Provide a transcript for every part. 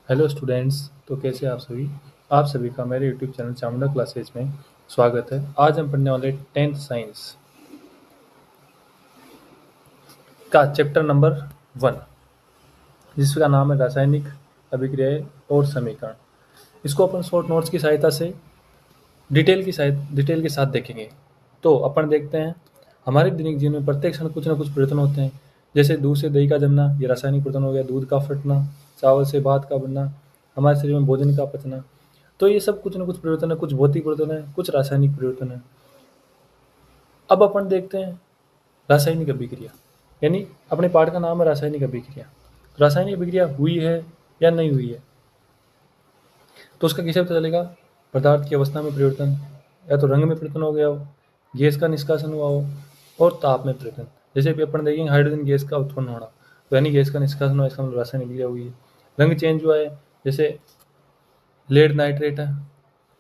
Hello students. तो कैसे आप सभी। आप सभी का मेरे यूट्यूब चैनल चामुंडा क्लासेज में स्वागत है। आज हम पढ़ने वाले 10th साइंस का चैप्टर नंबर 1, जिसका नाम है रासायनिक अभिक्रियाएं और समीकरण। इसको अपन शॉर्ट नोट्स की सहायता से डिटेल के साथ देखेंगे। तो अपन देखते हैं, हमारे दैनिक जीवन में प्रत्येक क्षण कुछ ना कुछ परिवर्तन होते हैं। जैसे दूध से दही का जमना, ये रासायनिक परिवर्तन हो गया। दूध का फटना, चावल से भात का बनना, हमारे शरीर में भोजन का पचना। तो ये सब कुछ ना कुछ परिवर्तन है, कुछ भौतिक परिवर्तन है, कुछ रासायनिक परिवर्तन है। अब अपन देखते हैं रासायनिक अभिक्रिया, यानी अपने पाठ का नाम है रासायनिक अभिक्रिया। तो रासायनिक अभिक्रिया हुई है या नहीं हुई है, तो उसका कैसे पता चलेगा। पदार्थ की अवस्था में परिवर्तन, या तो रंग में परिवर्तन हो गया हो, गैस का निष्कासन हुआ हो, और ताप में परिवर्तन। जैसे भी अपन देखेंगे हाइड्रोजन गैस का उत्पन्न होना, तो यानी गैस का निष्कासन हुआ, इसका मतलब रासायनिक अभिक्रिया हुई है। रंग चेंज हुआ है, जैसे लेड नाइट्रेट है,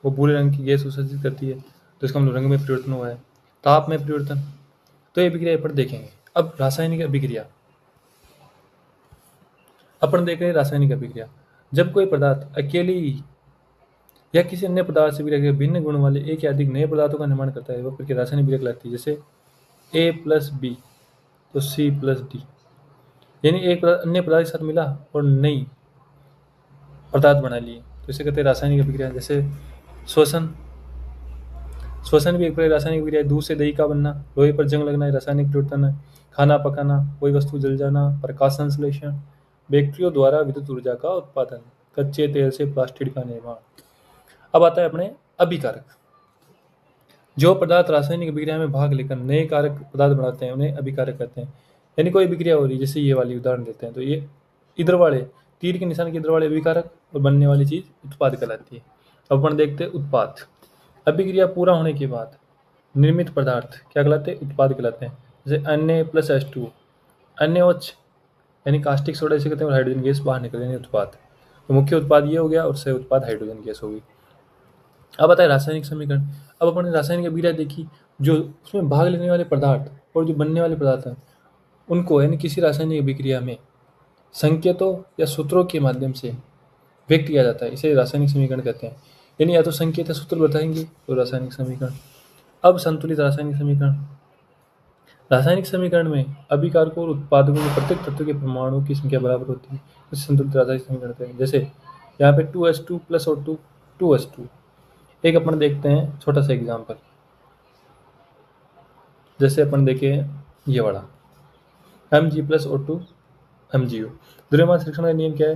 वो भूरे रंग की गैस उत्सर्जित करती है, तो इसका मतलब रंग में परिवर्तन हुआ है। ताप में परिवर्तन, तो ये अभिक्रिया पर देखेंगे। अब रासायनिक अभिक्रिया अपन देख रहे हैं। रासायनिक अभिक्रिया जब कोई पदार्थ अकेले ही या किसी अन्य पदार्थ से अभिक्रिया करके भिन्न गुण वाले एक या अधिक नए पदार्थों का निर्माण करता है, वह प्रक्रिया रासायनिक अभिक्रिया कहलाती है। जैसे ए प्लस बी तो सी प्लस डी, यानी एक पदार्थ अन्य पदार्थ के साथ मिला और नई पदार्थ बना लिए, तो इसे कहते हैं रासायनिक अभिक्रिया। जैसे श्वसन श्वसन भी एक प्रकार रासायनिक अभिक्रिया है। दूध से दही का बनना, लोहे पर जंग लगना, रासायनिक परिवर्तन है। खाना पकाना, कोई वस्तु जल जाना, प्रकाश संश्लेषण, बैक्टीरियो द्वारा विद्युत ऊर्जा का उत्पादन, कच्चे तेल से प्लास्टिक का निर्माण। अब आता है अपने अभिकारक। जो पदार्थ रासायनिक अभिक्रिया में भाग लेकर नए कारक पदार्थ बनाते हैं, उन्हें अभिकारक कहते हैं। यानी कोई अभिक्रिया हो रही है, जैसे ये वाली उदाहरण देते हैं, तो ये इधर वाले तीर के निशान के इधर वाले अभिकारक और बनने वाली चीज उत्पाद कहलाती है। अब अपन देखते हैं उत्पाद। अभिक्रिया पूरा होने के बाद निर्मित पदार्थ क्या कहलाते हैं, उत्पाद कहलाते हैं। जैसे Na+H2, NaOH यानी कास्टिक सोडा इसे कहते हैं, और हाइड्रोजन गैस बाहर निकल यानी उत्पाद। तो मुख्य उत्पाद ये हो गया, और सह उत्पाद हाइड्रोजन गैस होगी। अब आता है रासायनिक समीकरण। अब अपन ने रासायनिक अभिक्रिया देखी, जो उसमें भाग लेने वाले पदार्थ और जो बनने वाले पदार्थ हैं, उनको यानी किसी रासायनिक अभिक्रिया में संकेतों या सूत्रों के माध्यम से व्यक्त किया जाता है, इसे रासायनिक समीकरण कहते हैं। यानी या तो संकेत या सूत्र बताएंगे तो रासायनिक समीकरण। अब संतुलित रासायनिक समीकरण। रासायनिक समीकरण में अभिकारकों और उत्पादकों के प्रत्येक तत्व के परमाणुओं की संख्या बराबर होती है, इसे संतुलित रासायनिक समीकरण कहते हैं। जैसे यहाँ पे 2H2 प्लस O2 2H2। एक अपन देखते हैं छोटा सा एग्जाम्पल। जैसे अपन देखें ये वाला Mg प्लस O2 MgO। द्रव्यमान संरक्षण का नियम क्या है,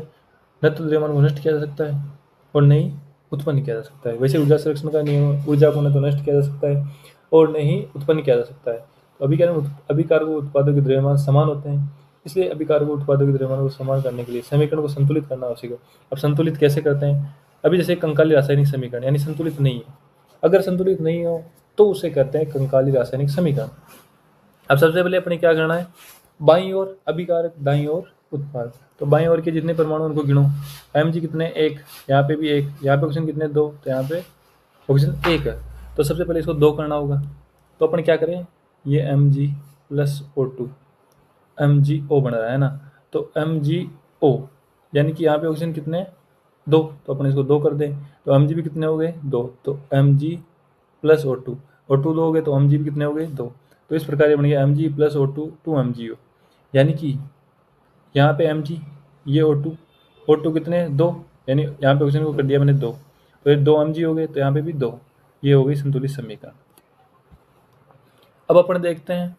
न तो द्रव्यमान को नष्ट किया जा सकता है और न ही उत्पन्न किया जा सकता है। वैसे ऊर्जा संरक्षण का नियम, ऊर्जा को न तो नष्ट किया जा सकता है और न ही उत्पन्न किया जा सकता है। तो अभिकारक उत्पादों के द्रव्यमान समान होते हैं, इसलिए अभिकारक उत्पादों के द्रव्यमान को समान करने के लिए समीकरण को संतुलित करना आवश्यक है। अब संतुलित कैसे करते हैं, अभी जैसे कंकाली रासायनिक समीकरण यानी संतुलित नहीं है, अगर संतुलित नहीं हो तो उसे कहते हैं कंकाली रासायनिक समीकरण। अब सबसे पहले अपने क्या करना है, बाईं ओर अभिकारक, दाईं ओर उत्पाद। तो बाईं ओर के जितने परमाणु उनको गिनो। Mg कितने, एक, यहाँ पे भी एक, यहाँ पे ऑक्सीजन कितने, दो, तो यहाँ पे ऑक्सीजन एक है। तो सबसे पहले इसको दो करना होगा, तो अपन क्या करें, ये Mg प्लस O2 MgO बन रहा है ना, तो MgO यानी कि यहाँ पे ऑक्सीजन कितने, दो, तो अपन इसको दो कर दें, तो Mg भी कितने हो गए, दो, तो Mg प्लस O2 दो हो गए, तो Mg भी कितने हो गए, दो। तो इस प्रकार ये बन गया Mg प्लस O2 2MgO, यानी कि यहाँ पे Mg, ये O2 कितने, दो, यानी यहाँ पे ऑक्सीजन को कर दिया मैंने दो, तो ये दो Mg हो गए, तो यहाँ पे भी दो। ये हो गई संतुलित समीकरण। अब अपन देखते हैं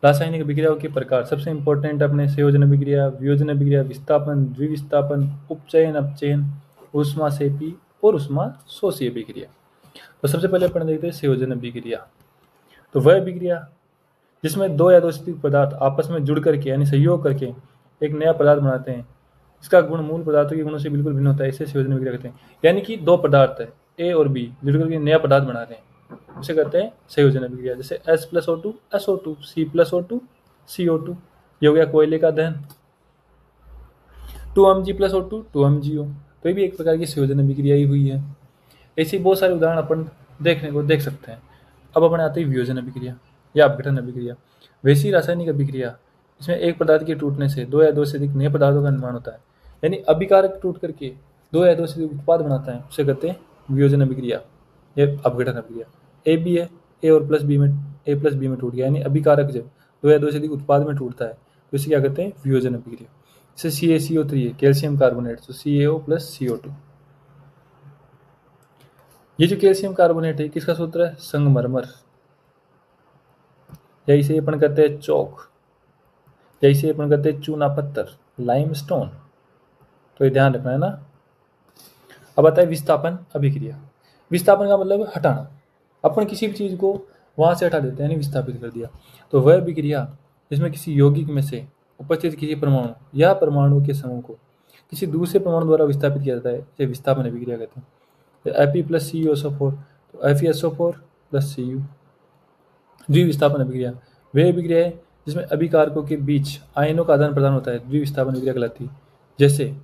रासायनिक अभिक्रियाओं के प्रकार। सबसे इंपॉर्टेंट अपने संयोजन अभिक्रिया, वियोजन अभिक्रिया, विस्थापन, द्विविस्थापन, उपचयन, अपचयन, ऊष्माक्षेपी और ऊष्माशोषी अभिक्रिया। तो सबसे पहले अपन देखते हैं संयोजन अभिक्रिया। तो वह अभिक्रिया जिसमें दो या दो से अधिक पदार्थ आपस में जुड़ करके यानी सहयोग करके एक नया पदार्थ बनाते हैं, इसका गुण मूल पदार्थों के गुणों से बिल्कुल भिन्न होता है, इसे संयोजन अभिक्रिया कहते हैं। यानी कि दो पदार्थ है ए और बी जुड़ करके नया पदार्थ बना रहे हैं, उसे कहते हैं संयोजन अभिक्रिया। जैसे S plus O2 SO2, C plus O2 CO2, ये हो गया कोयले का दहन। 2Mg प्लस O2 2MgO, तो ये भी एक प्रकार की संयोजन अभिक्रिया ही हुई है। ऐसी बहुत सारे उदाहरण अपन देख सकते हैं। अब अपन आते हैं वियोजन अभिक्रिया या अपघटन अभिक्रिया। वैसी रासायनिक अभिक्रिया इसमें एक पदार्थ के टूटने से दो या दो से अधिक नए पदार्थों का निर्माण होता है, यानी अभिकारक टूट करके दो या दो से अधिक उत्पाद बनाता है उसे कहते हैं वियोजन अभिक्रिया या अपघटन अभिक्रिया। ए बी है, ए और प्लस बी में ए प्लस बी में टूट गया, यानी अभिकारक जब दो या दो से अधिक उत्पाद में टूटता है तो इसे क्या कहते हैं वियोजन अभिक्रिया। जैसे CaCO3 है कैल्शियम कार्बोनेट, तो CaO प्लस CO2। ये जो कैल्शियम कार्बोनेट है किसका सूत्र है संगमरमर, या इसे अपन कहते हैं चौक, या इसे अपन कहते हैं चूना पत्थर लाइमस्टोन। तो ये ध्यान रखना है ना। अब आता है विस्थापन अभिक्रिया। विस्थापन का मतलब हटाना, अपन किसी भी चीज को वहां से हटा देते हैं, यानी विस्थापित कर दिया। तो वह अभिक्रिया जिसमें किसी यौगिक में से उपस्थित किसी परमाणु या परमाणु के समूह को किसी दूसरे परमाणु द्वारा विस्थापित किया जाता है इसे विस्थापन अभिक्रिया कहते हैं। Fe प्लस CuSO4, तो FeSO4 प्लस Cu। द्विविस्थापन अभिक्रिया वह अभिक्रिया है जिसमें अभिकारकों के बीच आयनों का आदान प्रदान होता है, द्विविस्थापन अभिक्रिया कहलाती है। जैसे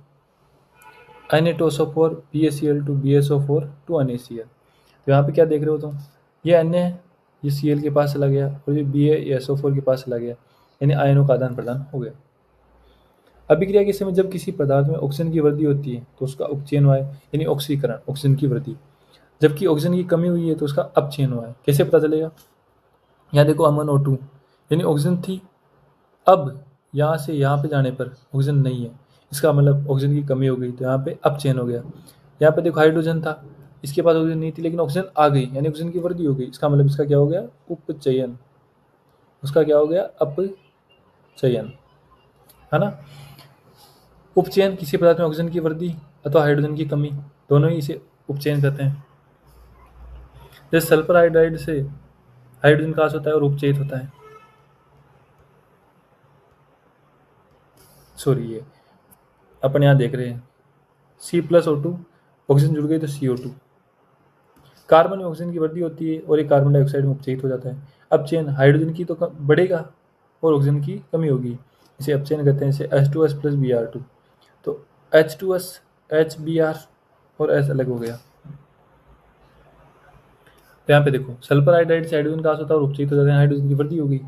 Na2SO4 BaCl2 BaSO4 2 NaCl। तो यहाँ पे क्या देख रहे हो तुम, ये Na है, ये Cl के पास चला गया और ये BaSO4 के पास चला गया, यानी आयनों का आदान प्रदान हो गया। अभिक्रिया के समय जब किसी पदार्थ में ऑक्सीजन की वृद्धि होती है तो उसका उपचयन हुआ है, यानी ऑक्सीकरण, ऑक्सीजन की वृद्धि। जबकि ऑक्सीजन की कमी हुई है तो उसका अपचयन हुआ है। कैसे पता चलेगा, यहाँ देखो अमन O2, यानी ऑक्सीजन थी, अब यहाँ से यहाँ पे जाने पर ऑक्सीजन नहीं है, इसका मतलब ऑक्सीजन की कमी हो गई, तो यहाँ पे अपचयन हो गया। यहाँ पे देखो हाइड्रोजन था, इसके पास ऑक्सीजन नहीं थी लेकिन ऑक्सीजन आ गई, यानी ऑक्सीजन की वृद्धि हो गई, इसका मतलब इसका क्या हो गया उपचयन, उसका क्या हो गया अपचयन, है ना। उपचयन किसी पदार्थ में ऑक्सीजन की वृद्धि अथवा हाइड्रोजन की कमी, दोनों ही इसे उपचयन कहते हैं। जैसे सल्फर हाइड्राइड से हाइड्रोजन का होता है और उपचयित होता है। सॉरी, ये अपन यहाँ देख रहे हैं C+O2, ऑक्सीजन जुड़ गई तो CO2। कार्बन में ऑक्सीजन की वृद्धि होती है और ये कार्बन डाइऑक्साइड में उपचयित हो जाता है। अपचयन हाइड्रोजन की तो बढ़ेगा और ऑक्सीजन की कमी होगी, इसे अपचयन कहते हैं। इसे H2S प्लस Br2, तो H2S HBr और S अलग हो गया। तो यहाँ पे देखो सल्फर हाइड्राइड से हाइड्रोजन का होता है और उपचयित हो जाते हैं, हाइड्रोजन की वृद्धि हो गई।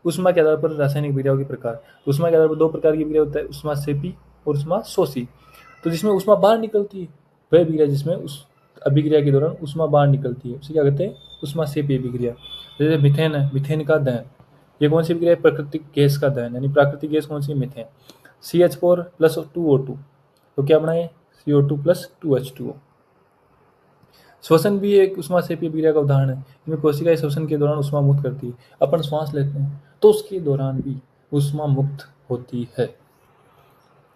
उष्मा के आधार पर रासायनिक विक्रियाओं के प्रकार, उष्मा के आधार पर दो प्रकार की विक्रिया होता है, उष्मा सेपी और उष्मा शोषी। तो जिसमें उष्मा बाहर निकलती है वह विक्रिया जिसमें उस अभिक्रिया के दौरान उष्मा बाहर निकलती है उसे क्या कहते हैं उष्मा सेपी अभिक्रिया। जैसे मिथेन है, मिथेन का दहन, ये कौन सी विक्रिया है प्राकृतिक गैस का दहन, यानी प्राकृतिक गैस कौन सी मिथेन। CH4 प्लस 2O2, तो क्या बनाए CO2 प्लस 2H2O। श्वसन भी एक उष्मा सेपी अभिक्रिया का उदाहरण है, जिसमें कोशिकाएं श्वसन के दौरान उष्मा मुक्त करती है। अपन श्वास लेते हैं तो उसके दौरान भी उष्मा मुक्त होती है।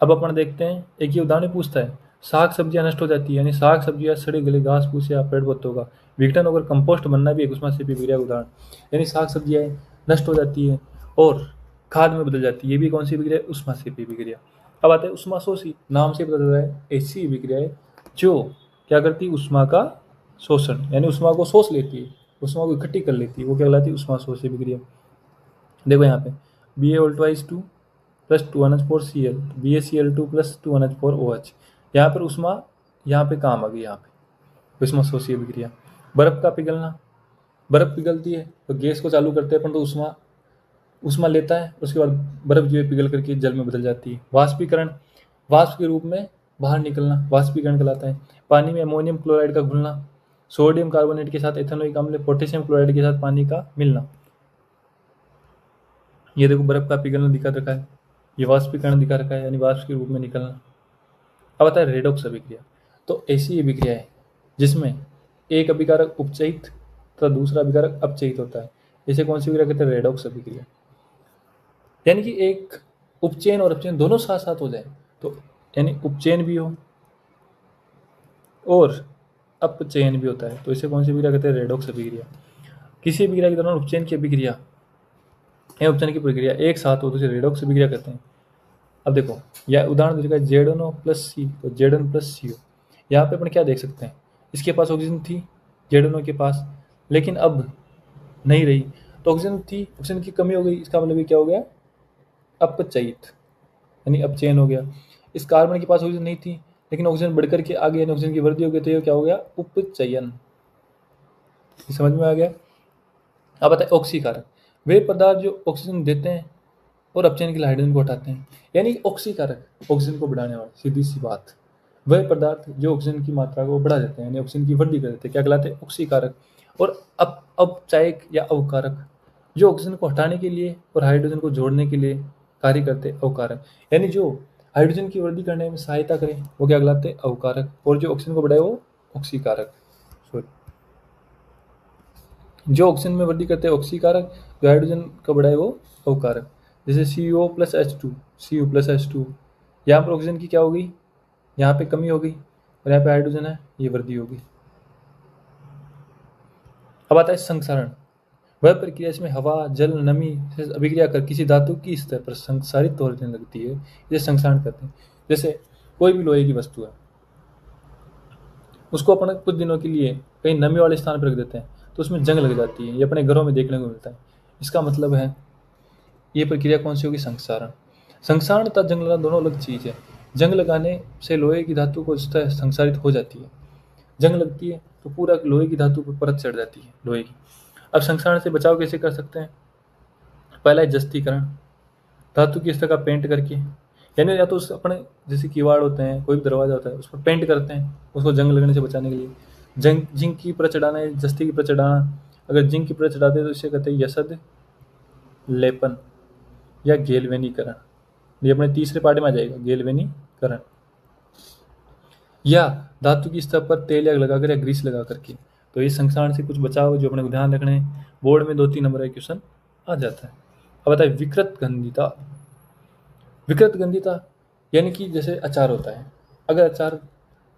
अब अपन देखते हैं, एक ही उदाहरण पूछता है, साग सब्जियां नष्ट हो जाती है, यानी साग सब्जियां सड़े गले घास फूस या पेड़ पत्तों का विघटन होकर कंपोस्ट बनना भी एक उष्मा सेपी अभिक्रिया का उदाहरण, यानी साग सब्जियां नष्ट हो जाती है और खाद में बदल जाती है, ये भी कौन सी अभिक्रिया है उष्मा सेपी अभिक्रिया। अब आता है उष्मा शोषी, नाम से पता चलता है ऐसी अभिक्रिया है जो क्या करती है उष्मा का शोषण, यानी उष्मा को शोष लेती है, उष्मा को इकट्ठी कर लेती है, वो क्या कहलाती है उष्मा शोषी अभिक्रिया। देखो यहाँ पे Ba2 plus 2NH4Cl, BaCl2 plus 2NH4OH, यहाँ पर उष्मा यहाँ पे काम आ गई, यहाँ पे उष्मा शोषी अभिक्रिया। बर्फ का पिघलना, बर्फ पिघलती है तो गैस को चालू करते हैं अपन, तो उष्मा उष्मा लेता है, उसके बाद बर्फ जो है पिघल करके जल में बदल जाती है। वाष्पीकरण, वाष्प के रूप में बाहर निकलना वाष्पीकरण कहलाता है। पानी में अमोनियम क्लोराइड का घुलना, सोडियम कार्बोनेट के साथ एथेनोइक अम्ल, पोटेशियम क्लोराइड के साथ पानी का मिलना। ये देखो बर्फ का पिघलना दिखा रखा है, ये वाष्पीकरण दिखा रखा है, यानी वाष्प के रूप में निकलना। अब आता है रेडॉक्स अभिक्रिया, तो ऐसी अभिक्रिया है जिसमें एक अभिकारक उपचयित तथा दूसरा अभिकारक अपचयित होता है, इसे कौन सी अभिक्रिया कहते हैं रेडॉक्स अभिक्रिया। यानी कि एक उपचयन और अपचयन दोनों साथ साथ हो जाए, तो यानी उपचयन भी हो और अपचयन भी होता है, तो इसे कौन सी अभिक्रिया कहते हैं रेडॉक्स अभिक्रिया। किसी अभिक्रिया के दौरान उपचयन की अभिक्रिया या उपचयन की प्रक्रिया एक साथ हो तो उसे रेडॉक्स अभिक्रिया कहते हैं। अब देखो यह उदाहरण देखा ZnO प्लस C, तो Zn प्लस CO, यहाँ पे अपन क्या देख सकते हैं, इसके पास ऑक्सीजन थी ZnO के पास, लेकिन अब नहीं रही, तो ऑक्सीजन थी, ऑक्सीजन की कमी हो गई, इसका मतलब ये क्या हो गया अपचयित, यानी अपचयन हो गया। इस कार्बन के पास ऑक्सीजन नहीं थी लेकिन ऑक्सीजन बढ़कर के आ गया, यानी ऑक्सीजन की वृद्धि हो गई, तो ये क्या हो गया उपचयन। समझ में आ गया। अब आता है ऑक्सीकारक, वे पदार्थ जो ऑक्सीजन देते हैं और अपचयन के लिए हाइड्रोजन को हटाते हैं, यानी ऑक्सीकारक ऑक्सीजन को बढ़ाने वाले, सीधी सी बात। वह पदार्थ जो ऑक्सीजन की मात्रा को बढ़ा देते हैं, यानी ऑक्सीजन की वृद्धि कर देते हैं, क्या कहलाते हैं? ऑक्सीकारक। और अपचायक या अवकारक, जो ऑक्सीजन को हटाने के लिए और हाइड्रोजन को जोड़ने के लिए कार्य करते हैं, अवकारक। यानी जो हाइड्रोजन की वृद्धि करने में सहायता करें वो क्या कहलाते हैं? अवकारक। और जो ऑक्सीजन को बढ़ाए वो ऑक्सीकारक। सॉरी, जो ऑक्सीजन में वृद्धि करते हैं ऑक्सीकारक, जो हाइड्रोजन को बढ़ाए वो अवकारक। जैसे CO plus H2, Cu plus H2, यहाँ पर ऑक्सीजन की क्या होगी? यहाँ पे कमी होगी, और यहाँ पे हाइड्रोजन है, ये वृद्धि होगी। अब आता है संक्षारण। वह प्रक्रिया इसमें हवा, जल, नमी से अभिक्रिया कर किसी धातु की स्तर पर संक्षारित होने लगती है, इसे संक्षारण कहते हैं। जैसे कोई भी लोहे की वस्तु है, उसको अपन कुछ दिनों के लिए कहीं नमी वाले स्थान पर रख देते हैं तो उसमें जंग लग जाती है। ये अपने घरों में देखने को मिलता है। इसका मतलब है ये प्रक्रिया कौन सी होगी? संक्षारण। संक्षारण तथा जंग लगाना दोनों अलग चीज़ है। जंग लगाने से लोहे की धातु को सतह संक्षारित हो जाती है। जंग लगती है तो पूरा लोहे की धातु पर परत चढ़ जाती है लोहे की। अब संक्षारण से बचाव कैसे कर सकते हैं? पहला है जस्तीकरण, धातु की सतह का पेंट करके, यानी या तो उस अपने जैसे किवाड़ होते हैं, कोई भी दरवाजा होता है, उस पर पेंट करते हैं उसको जंग लगने से बचाने के लिए। जिंक की परत चढ़ाना है, जस्ती की परत चढ़ाना। अगर जिंक की परत चढ़ाते हैं तो इसे कहते हैं यसद लेपन या गेल्वेनीकरण। ये अपने तीसरे पार्ट में आ जाएगा, गेल्वेनीकरण। या धातु की सतह पर तेल या लगाकर या ग्रीस लगा करके। तो ये संक्षारण से कुछ बचाव जो अपने को ध्यान रखने हैं। बोर्ड में 2-3 नंबर का क्वेश्चन आ जाता है। अब आता है विकृत गंधिता। विकृत गंधिता यानी कि जैसे अचार होता है, अगर अचार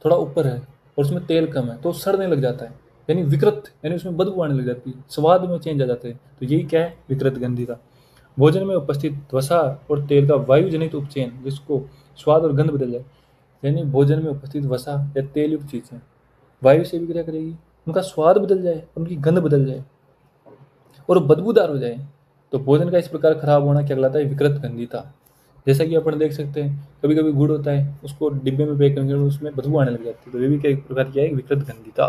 थोड़ा ऊपर है और उसमें तेल कम है तो सड़ने लग जाता है, यानी विकृत, यानी उसमें बदबू आने लग जाती है, स्वाद में चेंज आ जाता है। तो यही क्या है? विकृत गंधिता। भोजन में उपस्थित वसा और तेल का वायु जनित उपचयन, जिसको स्वाद और गंध बदल जाए। यानी भोजन में उपस्थित वसा या तेल युक्त चीजें वायु से विक्रिया करेगी, उनका स्वाद बदल जाए, उनकी गंध बदल जाए और बदबूदार हो जाए, तो भोजन का इस प्रकार खराब होना क्या कहलाता है? विकृत गंधिता। जैसा कि अपन देख सकते हैं कभी कभी गुड़ होता है, उसको डिब्बे में पैक करके उसमें बदबू आने लग जाती है, तो ये भी क्या एक प्रकार की है? विकृत गंधिता।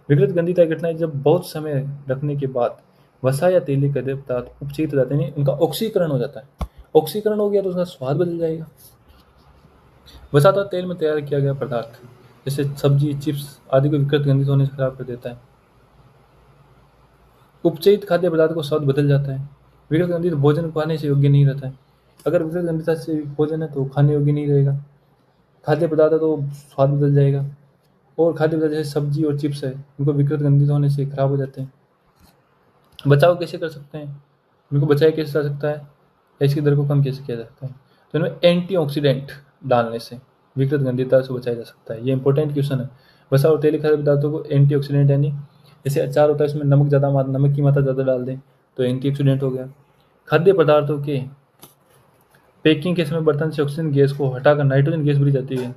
विकृत गंधिता घटना है जब बहुत समय रखने के बाद वसा या तेली खाद्य पदार्थ उपचयित हो जाते हैं, उनका ऑक्सीकरण हो जाता है। ऑक्सीकरण हो गया तो उसका स्वाद बदल जाएगा। वसा तो तेल में तैयार किया गया पदार्थ जैसे सब्जी, चिप्स आदि को विकृत गंधित होने से खराब कर देता है। उपचयित खाद्य पदार्थ को स्वाद बदल जाता है। विकृत गंधित भोजन खाने से योग्य नहीं रहता है। अगर विकृत गंधिता से भोजन है तो खाने योग्य नहीं रहेगा। खाद्य पदार्थ है तो स्वाद बदल जाएगा। और खाद्य पदार्थ जैसे सब्जी और चिप्स है, उनको विकृत गंधित होने से खराब हो जाते हैं। बचाव कैसे कर सकते हैं? इनको बचाया कैसे जा सकता है या इसकी दर को कम कैसे किया जा सकता है? तो इनमें एंटीऑक्सीडेंट डालने से विकृत गंधिता से बचाया जा सकता है। ये इंपॉर्टेंट क्वेश्चन है। वसा और तेली खाद्य पदार्थों को एंटीऑक्सीडेंट, यानी जैसे अचार होता है उसमें नमक की मात्रा ज़्यादा डाल दें तो एंटीऑक्सीडेंट हो गया। खाद्य पदार्थों के पैकिंग के समय बर्तन से ऑक्सीजन गैस को हटाकर नाइट्रोजन गैस भरी जाती है।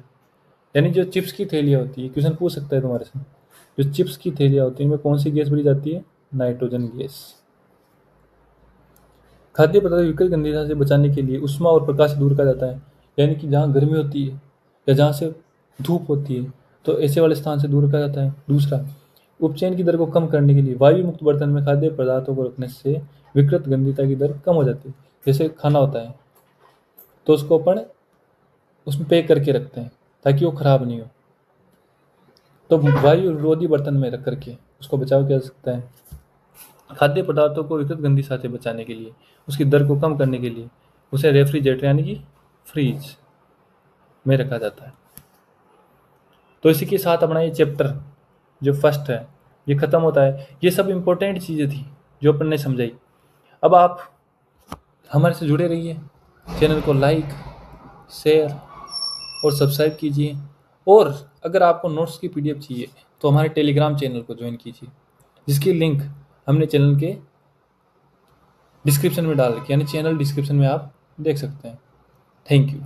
यानी जो चिप्स की थैलियाँ होती है, क्वेश्चन पूछ सकता है तुम्हारे से, जो चिप्स की थैलियाँ होती है इनमें कौन सी गैस भरी जाती है? Nitrogen gas. खाद्य पदार्थ विकृत गंधिता से बचाने के लिए उष्मा और प्रकाश से दूर रखा जाता है, यानी कि जहाँ गर्मी होती है या जहाँ से धूप होती है तो ऐसे वाले स्थान से दूर रखा जाता है। दूसरा, उपचयन की दर को कम करने के लिए वायु मुक्त बर्तन में खाद्य पदार्थों को रखने से विकृत गंधिता की दर कम हो जाती है। जैसे खाना होता है तो उसको अपन उसमें पैक करके रखते हैं ताकि वो खराब नहीं हो, तो वायु रोधी बर्तन में रख करके उसको बचाव किया जा सकता है। खाद्य पदार्थों को विकृत गंधिता से बचाने के लिए, उसकी दर को कम करने के लिए उसे रेफ्रिजरेटर यानी कि फ्रीज में रखा जाता है। तो इसी के साथ अपना ये चैप्टर जो फर्स्ट है ये ख़त्म होता है। ये सब इम्पोर्टेंट चीज़ें थी जो अपन ने समझाई। अब आप हमारे से जुड़े रहिए, चैनल को लाइक, शेयर और सब्सक्राइब कीजिए। और अगर आपको नोट्स की PDF चाहिए तो हमारे टेलीग्राम चैनल को ज्वाइन कीजिए, जिसकी लिंक हमने चैनल के डिस्क्रिप्शन में डाल रखी है, यानी चैनल डिस्क्रिप्शन में आप देख सकते हैं। Thank you.